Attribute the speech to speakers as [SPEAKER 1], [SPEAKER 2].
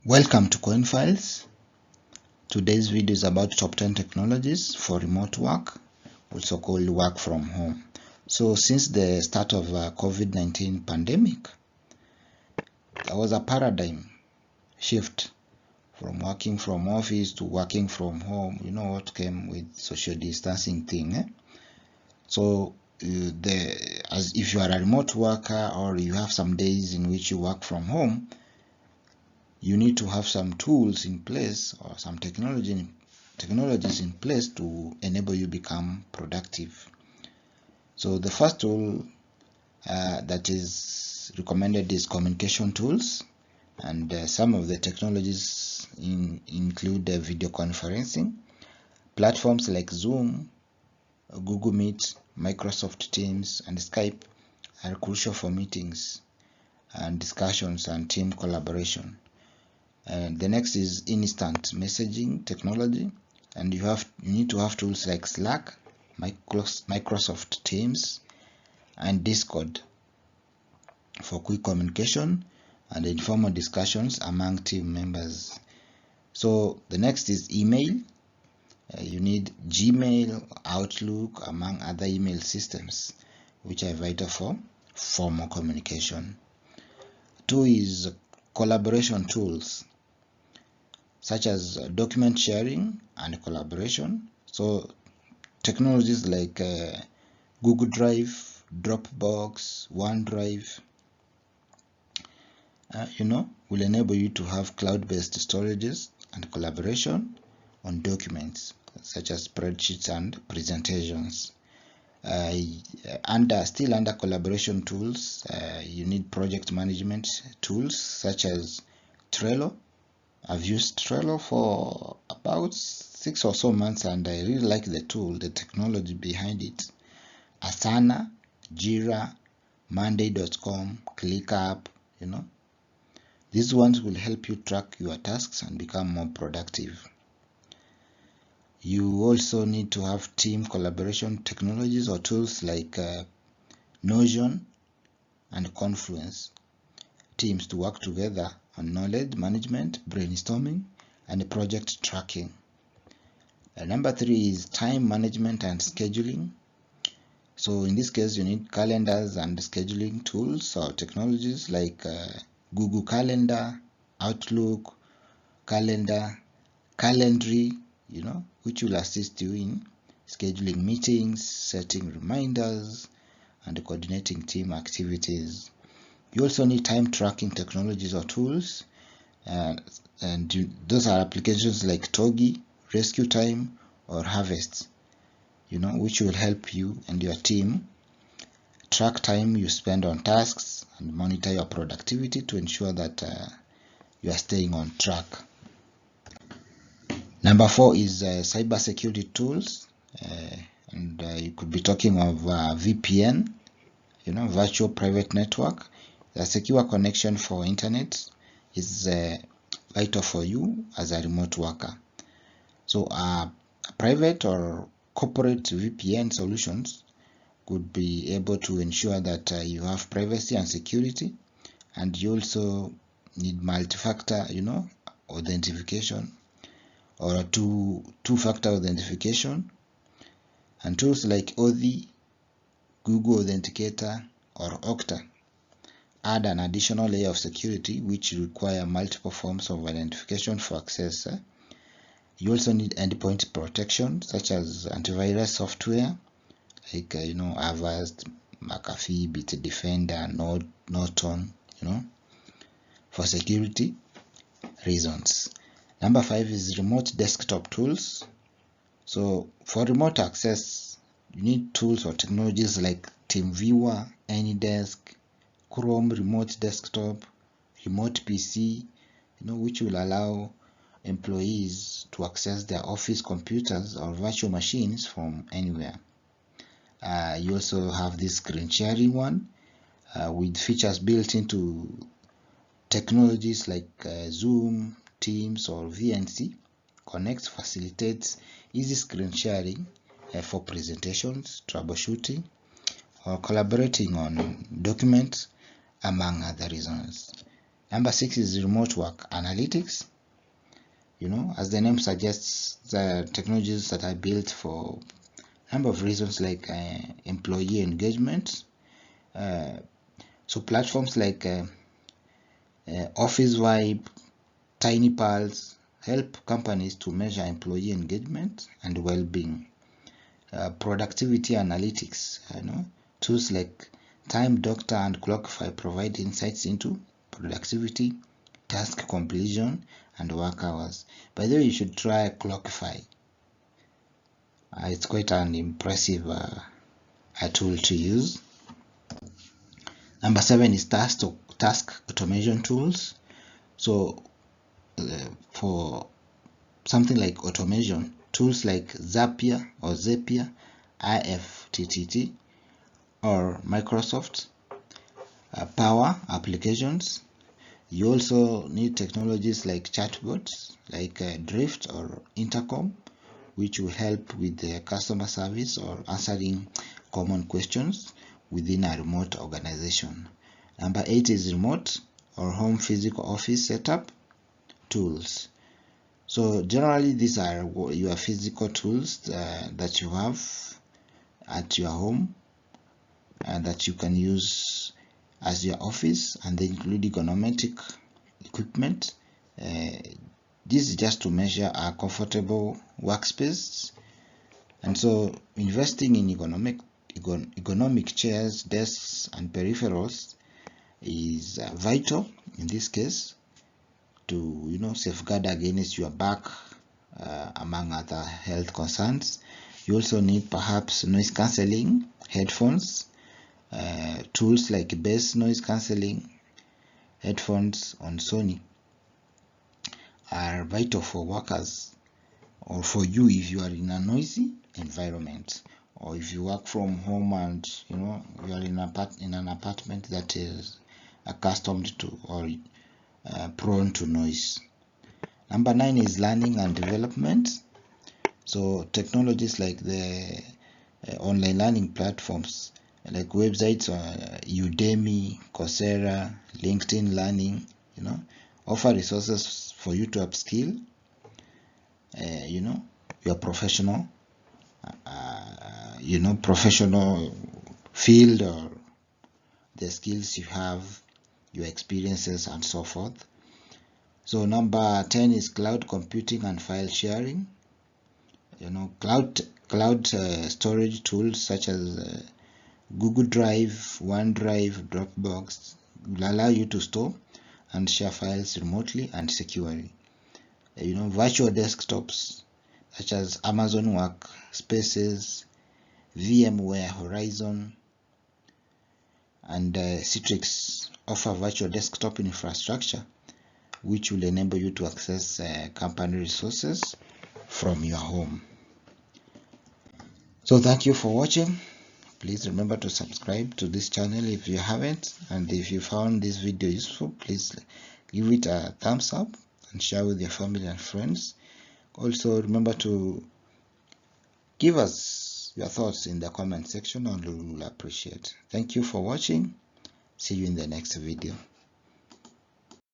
[SPEAKER 1] Welcome to Coin Files. Today's video is about top 10 technologies for remote work, also called work from home. So since the start of COVID-19 pandemic, there was a paradigm shift from working from office to working from home. You know what came with social distancing thing. So as if you are a remote worker or you have some days in which you work from home, you need to have some tools in place or some technologies in place to enable you become productive. So the first tool that is recommended is communication tools, and some of the technologies include video conferencing. Platforms like Zoom, Google Meet, Microsoft Teams, and Skype are crucial for meetings and discussions and team collaboration. And the next is instant messaging technology, and you need to have tools like Slack, Microsoft Teams, and Discord for quick communication and informal discussions among team members. So the next is email. You need Gmail, Outlook, among other email systems, which are vital for formal communication. Two is collaboration tools, such as document sharing and collaboration. So technologies like Google Drive, Dropbox, OneDrive, will enable you to have cloud-based storages and collaboration on documents such as spreadsheets and presentations. Still under collaboration tools, you need project management tools such as Trello. I've used Trello for about 6 or so months, and I really like the tool, the technology behind it. Asana, Jira, Monday.com, ClickUp, These ones will help you track your tasks and become more productive. You also need to have team collaboration technologies or tools like Notion and Confluence. Teams to work together on knowledge management, brainstorming, and project tracking. Number 3 is time management and scheduling. So in this case, you need calendars and scheduling tools or technologies like Google Calendar, Outlook, Calendar, Calendly, which will assist you in scheduling meetings, setting reminders, and coordinating team activities. You also need time tracking technologies or tools, those are applications like Togi, Rescue Time, or Harvest, which will help you and your team track time you spend on tasks and monitor your productivity to ensure that you are staying on track. Number 4 is cybersecurity tools, and you could be talking of VPN, virtual private network. The secure connection for internet is vital for you as a remote worker. So private or corporate VPN solutions could be able to ensure that you have privacy and security, and you also need multi-factor, authentication or two-factor authentication, and tools like Authy, Google Authenticator, or Okta add an additional layer of security which require multiple forms of identification for access. You also need endpoint protection such as antivirus software like Avast, McAfee, Bitdefender, Norton, for security reasons. Number 5 is remote desktop tools. So for remote access, you need tools or technologies like TeamViewer, AnyDesk, Chrome Remote Desktop, Remote PC, which will allow employees to access their office computers or virtual machines from anywhere. You also have this screen sharing one with features built into technologies like Zoom, Teams, or VNC. Connect facilitates easy screen sharing for presentations, troubleshooting, or collaborating on documents, among other reasons. Number 6 is remote work analytics. As the name suggests, the technologies that are built for a number of reasons, like employee engagement. So platforms like Office Vibe, Tiny Pals help companies to measure employee engagement and well-being. Productivity analytics, tools like Time Doctor and Clockify provide insights into productivity, task completion, and work hours. By the way, you should try Clockify. It's quite an impressive tool to use. Number 7 is task automation tools. So for something like automation, tools like Zapier, IFTTT, or Microsoft Power applications. You also need technologies like chatbots, like Drift or Intercom, which will help with the customer service or answering common questions within a remote organization. Number 8 is remote or home physical office setup tools. So generally, these are your physical tools that you have at your home and that you can use as your office, and they include econometric equipment. This is just to measure a comfortable workspace, and so investing in economic chairs, desks, and peripherals is vital in this case to safeguard against your back, among other health concerns. You also need perhaps noise cancelling headphones. Tools like bass noise cancelling headphones on Sony are vital for workers or for you if you are in a noisy environment, or if you work from home and you are in an apartment that is accustomed to or prone to noise. Number 9 is learning and development. So technologies like the online learning platforms like websites, Udemy, Coursera, LinkedIn Learning, offer resources for you to upskill, your professional field or the skills you have, your experiences, and so forth. So number 10 is cloud computing and file sharing. Cloud storage tools such as Google Drive, OneDrive, Dropbox will allow you to store and share files remotely and securely. Virtual desktops such as Amazon Workspaces, VMware Horizon, and Citrix offer virtual desktop infrastructure, which will enable you to access company resources from your home. So thank you for watching. Please remember to subscribe to this channel if you haven't, and if you found this video useful, please give it a thumbs up and share with your family and friends. Also remember to give us your thoughts in the comment section, and we will appreciate. Thank you for watching. See you in the next video.